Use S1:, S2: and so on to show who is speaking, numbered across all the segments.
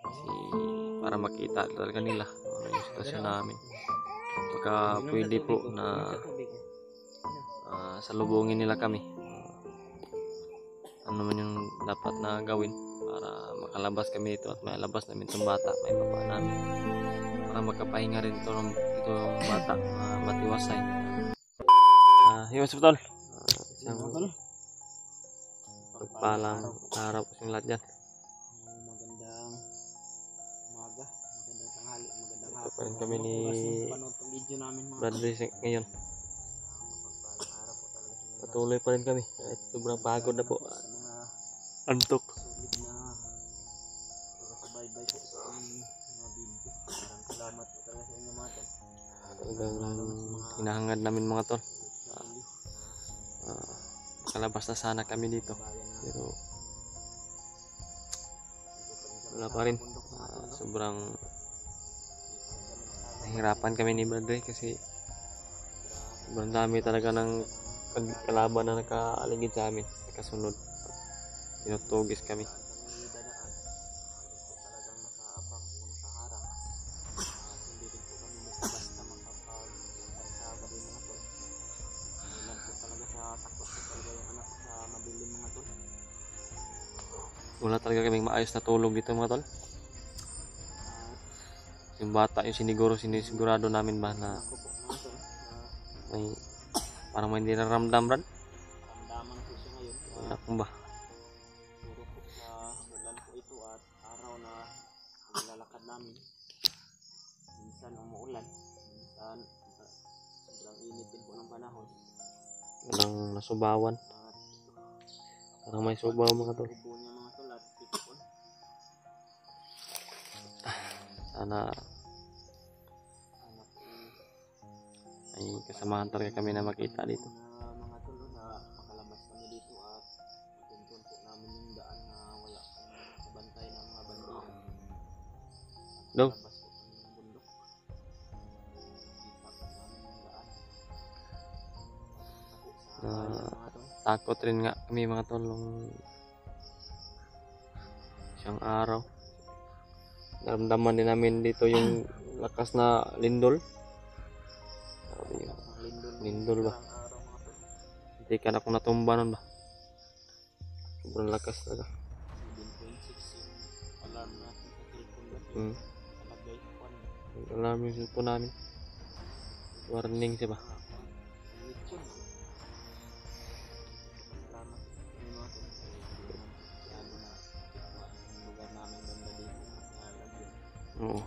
S1: Kasi para makita talaga nila ano yung sitwasyon namin. Baka pwede po na salubungin nila kami. Ano man yung dapat na gawin para makalabas kami dito at mailabas namin itong bata, may baba namin para magkapahinga rin itong bata, matiwasay. Yung hospital, isang pagpalang araw po yung lahat dyan.
S2: Magandang umaga, magandang tanghali, magandang hapon.
S1: Ito pa rin kami ni Bradley ngayon. Patuloy pa rin kami kahit sobrang pagod na po. Antok.
S2: Sulit na pagkasabay-bay po sa aming mga video. Maraming salamat po talaga sa inyo mga tol.
S1: Talagang hinahangad namin mga tol. Makalabas na sana kami dito. Pero wala pa rin. Sobrang nahirapan kami ni Bradley kasi sobrang dami talaga ng kalaban na nakaaligid sa amin. Nakasunod. Tinutugis kami. Wala talaga kaming maayos na tulog dito mga tol. Yung bata yung sinisigurado namin ba na may parang may hindi naramdam Brad.
S2: Ramdaman po siya ngayon.
S1: Wala kung ba.
S2: Puro po sa ulan po ito at araw na nilalakad namin. Minsan umuulan, minsan sobrang init din po ng panahon.
S1: Walang nasubawan. Parang may subaw mga tol. Sana ay kasamahan talaga kami na makita dito.
S2: Mga tol na makalabas kami dito at tuntun po namin yung daan na wala sa bantay ng mga bandila.
S1: Dong.
S2: Labas po kami ng bundok. Kita po namin yung daan.
S1: Takot rin nga kami mga tol nung isang araw. Naramdaman din namin dito yung lakas na lindol. Lindol ba? Hindi ka na akong natumba nun ba? Sobrang lakas talaga.
S2: 7.6 yung alarm natin sa cellphone ba? Nakalagay po.
S1: Alarm yung cellphone namin. Warning siya ba? Oo.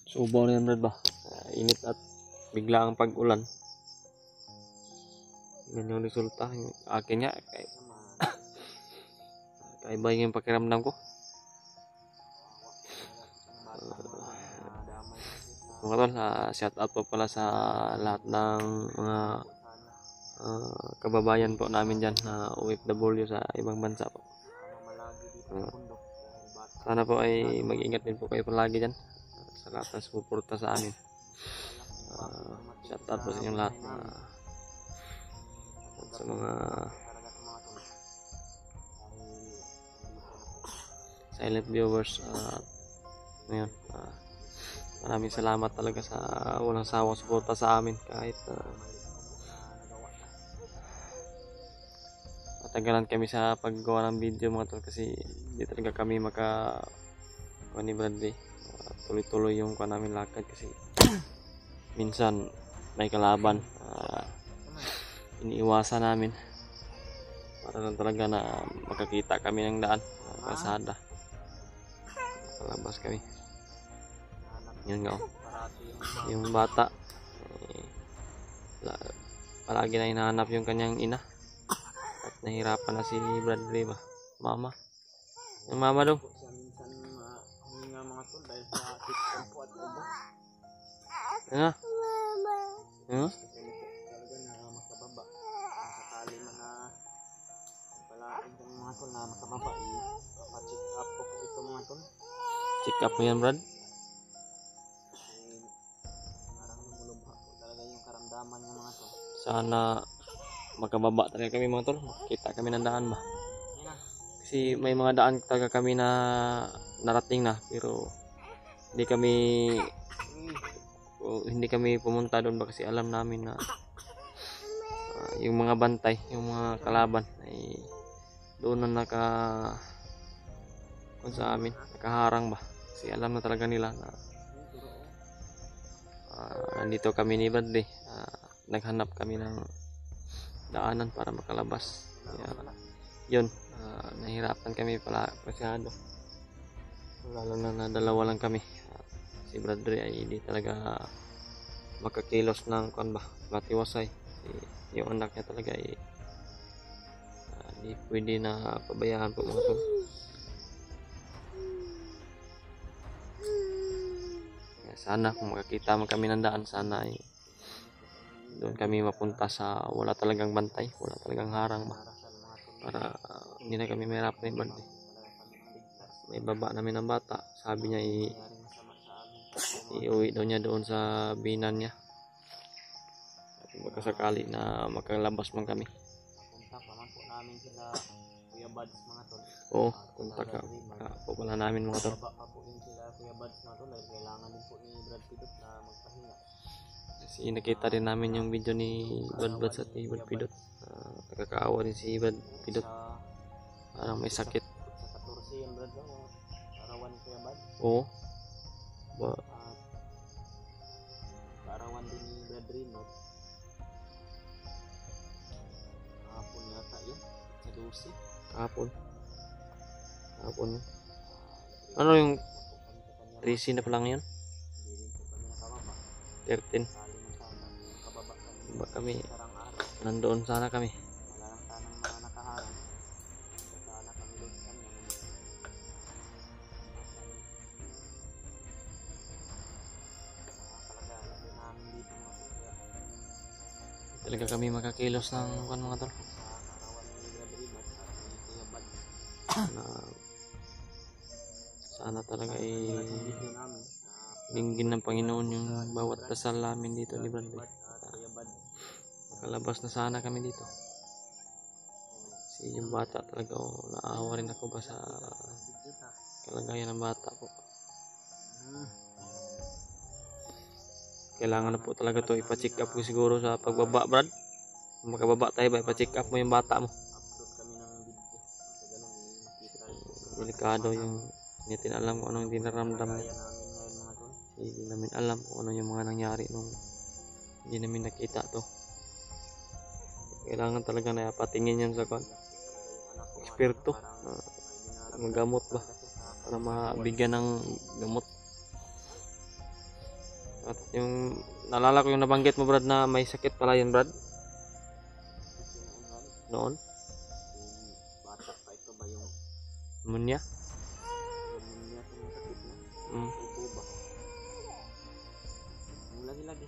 S1: Subaw na yan Brad ba? Init at bigla ang pag-ulan. Yan yung resulta. Yung akin nga kaiba yung pakiramdam ko. Mga tol, shout out po pala sa lahat ng mga kababayan po namin dyan na OFW sa ibang bansa po. Sana po ay mag-ingat din po kayo palagi dyan sa lahat ng suporta sa amin. Shout out po sa inyong lahat at sa mga silent viewers. Ngayon, maraming salamat talaga sa walang sawang suporta sa amin kahit matagalan kami sa paggawa ng video mga tol kasi hindi talaga kami ni Bradley tuloy-tuloy yung namin lakad kasi minsan may kalaban, iniiwasan namin para lang talaga na makakita kami ng daan, kalsada, kalabas kami. Yun nga, yung bata palagi na hinahanap yung kanyang ina. Nahirapan na si Bradley ba? Mama. Yung mama daw.
S2: Minsan huminga mga tol dahil sa kitchen po at ubo.
S1: Ano? Ano?
S2: Talaga na makababa. Sakali man na palain ng mga tol na makababa. Ipa-check up po ito mga tol.
S1: Check up mo yan Brad?
S2: Parang lumulubha po talaga yung karamdaman ng mga mga tol.
S1: Sana makababa talaga kami mga tol. Makita kami ng daan ba.
S2: Yan na.
S1: Kasi may mga daan talaga kami na narating na pero hindi kami pumunta doon ba kasi alam namin na yung mga bantay, yung mga kalaban ay doon na kung sa amin nakaharang ba kasi alam na talaga nila na nandito kami ni Bradley. Naghanap kami ng daanan para makalabas kaya yun, nahirapan kami pala masyado lalo na dalawa lang kami. Si Bradley ay hindi talaga makakilos ng matiwasay. Yung anak niya talaga ay hindi pwede na pabayaan po mga tol. Sana kung makakita man kami ng daan, sana ay doon kami mapunta sa wala talagang bantay, wala talagang harang ba para hindi na kami mahirapan ni Bradley. May baba namin ng bata, sabi niya iuwi daw niya doon sa binan niya at baka sakali na makalabas man kami.
S2: Kontak naman po namin sila Kuya Buds mga tol.
S1: Oo, kontak po pala namin mga tol.
S2: Baba pa po yun sila Kuya Buds mga tol. Dahil kailangan din po ni Brad Pidot na magpahinga.
S1: Kasi nakita din namin yung video ni Brad Buds at ni Brad Pidot. Nakakaawa din si Brad Pidot. Parang may sakit.
S2: Sa 14 yung Brad lang. Arawan Kuya Buds.
S1: Oo.
S2: Arawan din ni Brad Reynolds. Kahapon yata yun. Sa 12.
S1: Kahapon yun. Ano yung 13 na pa lang yun?
S2: Hindi rin po kami nakababa.
S1: 13.
S2: Kali na sana. Nakababa kami.
S1: Ba kami?
S2: Sarang araw.
S1: Nandoon sana kami.
S2: Wala lang sanang mga nakaharang. Sana kami doon sa kanya. Talaga namin dito mga kuya.
S1: Talaga kami makakilos ng mga tol.
S2: Sa arawan ni Brad Reynolds at ni Kuya Buds.
S1: Sana talaga
S2: Video namin.
S1: dinggin ng Panginoon yung bawat dasal namin dito ni Bradley.
S2: Kuya Buds.
S1: Makalabas na sana kami dito. Kasi yung bata talaga, naawa rin ako ba sa kalagayan ng bata po. Kailangan na po talaga to ipa-check up ko siguro sa pagbaba, Brad. Kung makababa tayo ba, ipa-check up mo yung bata mo.
S2: Upload kami ng video. Sa ganun, nakita
S1: Delikado yung hindi natin alam kung anong dinaramdam niya.
S2: kaya namin ngayon mga tol.
S1: Hindi namin alam kung ano yung mga nangyari nung hindi namin nakita to. Kailangan talaga na patingin yan sa eksperto. Magamot ba? Para mabigyan ng gamot. At yung naalala ko yung nabanggit mo, Brad, na may sakit pala yun, Brad. Noon?
S2: Yung bata pa ito ba yung
S1: Pneumonia?
S2: niya yung sakit na? Ubo ba? Yung lagi-lagi.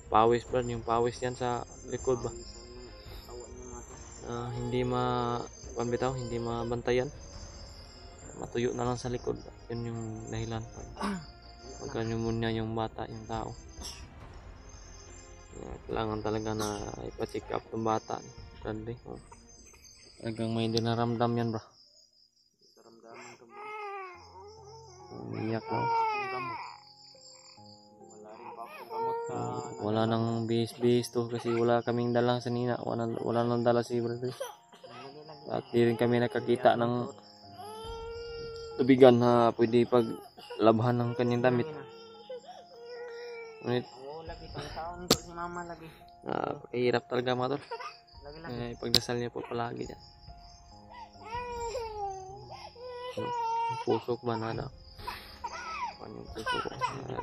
S1: Pawis, Brad. Yung pawis yan sa likod ba?
S2: Pawisan yung katawan niya mga tol.
S1: Hindi mabantayan. Matuyo na lang sa likod. Yun yung dahilan. Pagka-pneumonia yung bata, yung tao. Kailangan talaga na ipa-check up ng bata. Bradley. Talagang may dinaramdam yan, bro.
S2: Karamdaman ka ba?
S1: Umiyak na.
S2: Akong gamot. Wala rin pa akong gamot sa...
S1: Wala nang bihis-bihis to kasi wala kaming dalang sanina. Wala nang dala si Bradley. At di rin kami nakakita ng tubigan na pwede paglabhan ng kanyang damit. Ngunit,
S2: Oo, lagi pang taon to si mama lagi.
S1: pakihirap talaga mga tol.
S2: Lagi-lagi.
S1: Pagdasal niya po palagi dyan. Yung puso ko ba na daw? Kuan yung puso ko.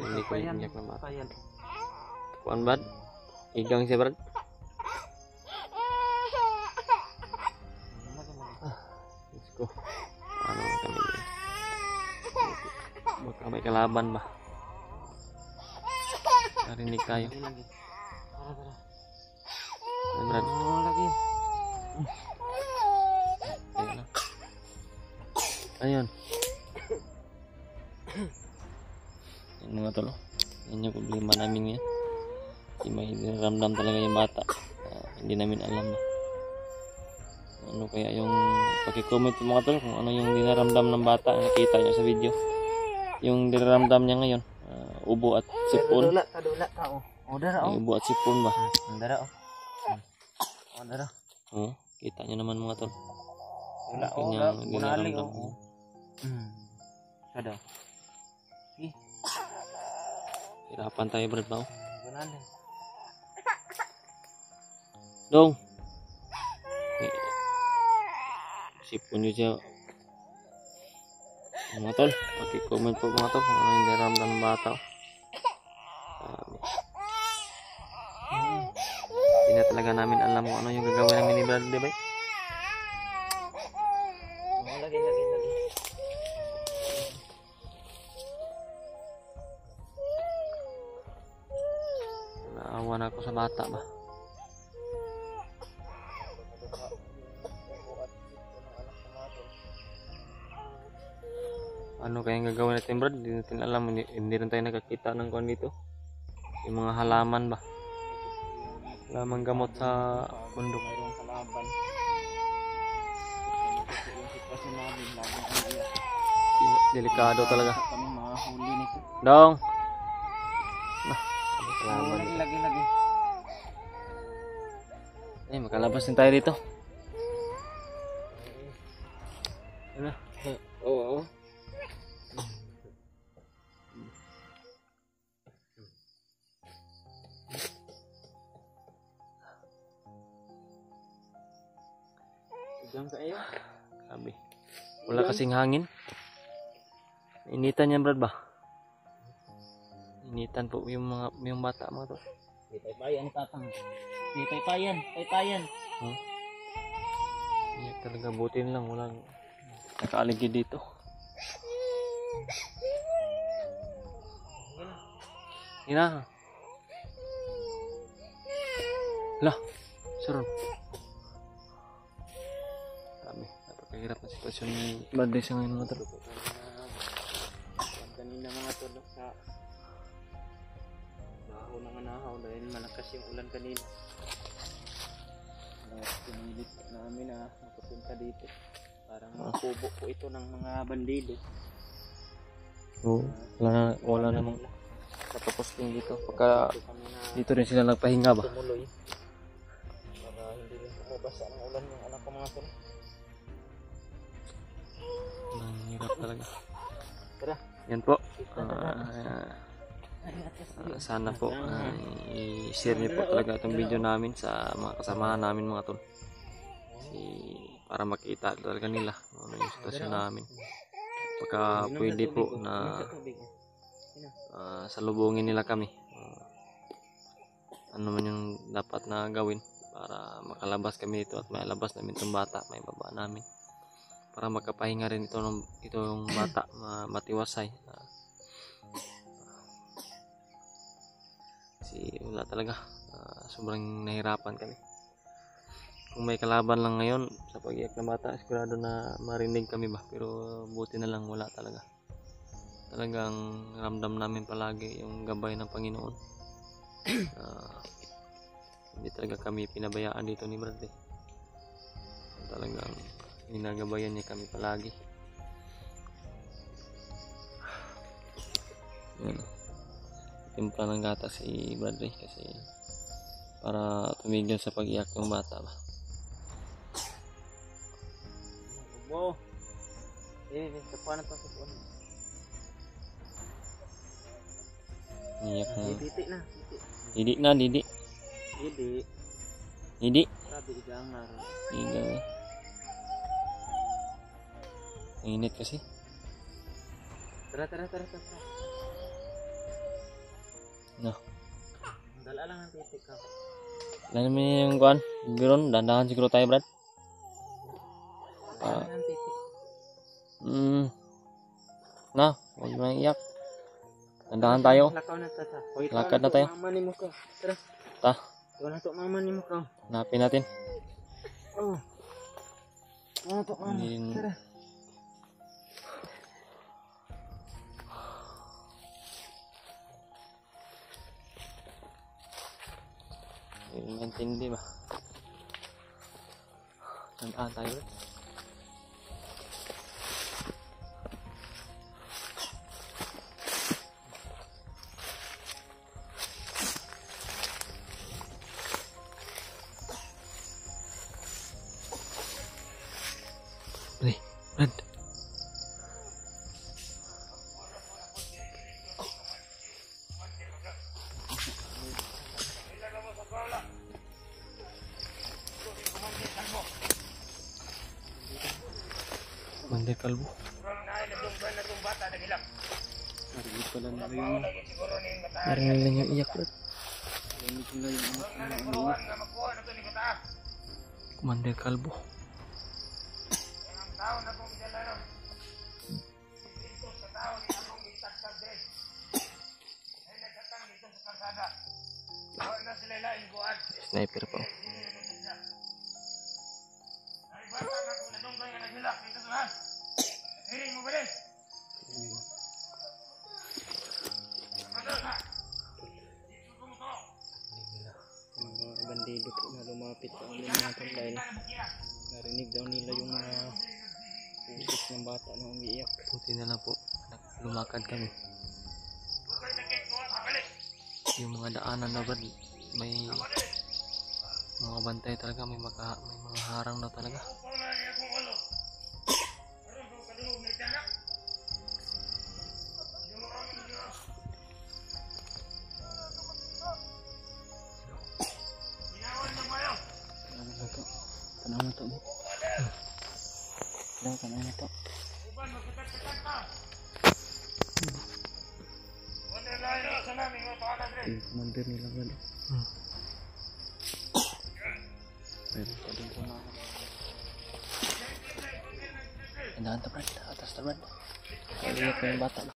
S1: Hindi ko iiyak ng bata. Kuan, Brad? Igang siya, Brad? Let's go. Ano kami dyan? Baka may kalaban ba? Narinig tayo.
S2: Lagi. Tara.
S1: Ay, Brad.
S2: Oo, lagi.
S1: Ayun na. Ayun. Yan mga tolo. Yan yung problema namin yan. Kasi may nararamdam talaga yung bata. hindi namin alam na ano kaya yung paki-comment po mga tol kung ano yung dinaramdam ng bata. Nakita nyo sa video yung dinaramdam niya ngayon. Ubo at sipon.
S2: Kadula ka oh. O dara
S1: May ubo at sipon ba?
S2: Dara oh. O dara.
S1: Oh, kita nyo naman mga tol.
S2: Wala oh.
S1: Kanyang
S2: Bunali
S1: dinaramdam.
S2: oh. Kada.
S1: Hirapan tayo brad ba?
S2: Bunali.
S1: Dong. Sipon nyo siya. Mga tol, paki-comment po mga tol kung ano yung dinaramdam ng bata. Hindi na talaga namin alam kung ano yung gagawin namin ni Brad, di ba?
S2: Lagi.
S1: Naawa na ako sa bata ba? Ano kayang gagawin natin Brad? Hindi natin alam, hindi rin tayo nakakita ng kuwan dito. Yung mga halaman ba? Halaman gamot sa bundok.
S2: Mayroong kalaban. Yung sitwasyon namin laging umiiyak.
S1: Delikado talaga.
S2: Kami mahuli nito.
S1: Dong! Kalaban.
S2: Lagi.
S1: Eh, makalabas din tayo dito. Ano? Oo.
S2: Diyan ka iyo.
S1: Sabi. Wala kasing hangin. Initan yan Brad ba? Initan po yung bata mga to.
S2: Taytayan tatang. Taytayan.
S1: Iyak talaga, butin lang walang nakaaligid dito. Ina. Lah, sarun. Napakahirap na sitwasyon ni Brad sa ngayon mga tol.
S2: Kanina mga tulog sa baho ng anahaw dahil malakas yung ulan kanina. Pinilit namin na makapunta dito. Parang makubo po ito ng mga bandido.
S1: Oo, wala namang kataposting dito. Pagka dito rin sila nagpahinga ba?
S2: Tumuloy. Para hindi rin bumabasa ng ulan yung anak ko mga tol.
S1: Ang hirap talaga.
S2: Tara.
S1: Yan po. Sana po i-share niyo po talaga itong video namin sa mga kasamahan namin mga tol. Para makita talaga nila ano yung sitwasyon namin. Pagka pwede po na salubungin nila kami. Ano man yung dapat na gawin para makalabas kami dito at mailabas namin itong bata, may baba namin. Para magkapahinga rin itong bata, matiwasay. Kasi wala talaga, sobrang nahirapan kami. Kung may kalaban lang ngayon sa pag-iyak ng bata, sigurado na marinig kami ba, pero buti na lang wala talaga. Talagang ramdam namin palagi yung gabay ng Panginoon. Hindi talaga kami pinabayaan dito ni Brad. Talagang ginagabayan niya kami palagi. Yan. Timpla ng gatas si Bradley kasi para tumigil sa pag-iyak ng bata ba.
S2: Wow. Kapuan na to sa puan.
S1: Iyak na.
S2: Didi
S1: Didi
S2: na.
S1: na, Didi. Didi.
S2: Sabi igangar.
S1: Igang. Init kasi.
S2: Tara.
S1: No.
S2: Dala lang ang titik ka.
S1: Dahil naman yung kuhan, biron, dandahan siguro tayo Brad.
S2: Dala lang ang titik.
S1: Na, huwag mo nang iyak. Dandahan tayo.
S2: Lakaw na tata.
S1: Lakad na tayo.
S2: Mama ni mo ka. Tara.
S1: Ta,
S2: Ito na to mama ni mo ka.
S1: hanapin natin.
S2: Oh. Ano to mama?
S1: Hindi-
S2: Tara.
S1: Hindi ba? Tandaan tayo Brad. Brad. Mandir kalbo.
S2: Narinig pala nila yung
S1: Narinig lang yung iyak Brad.
S2: narinig nila yung umiiyak.
S1: Mandir kalbo. Sniper po.
S2: Mga bandido po na lumapit sa amin natin dahil narinig daw nila yung mga pusis ng bata na umiiyak.
S1: Buti na lang po. Lumakad kami. Yung mga daanan na Brad, may mga bantay talaga, may mga harang na talaga.
S2: Tanong na to. Tanong na to. Yung commander nila Brad. Pero pa din po na.
S1: Tandaan to Brad, atas to Brad. Kaliyak ko yung bata.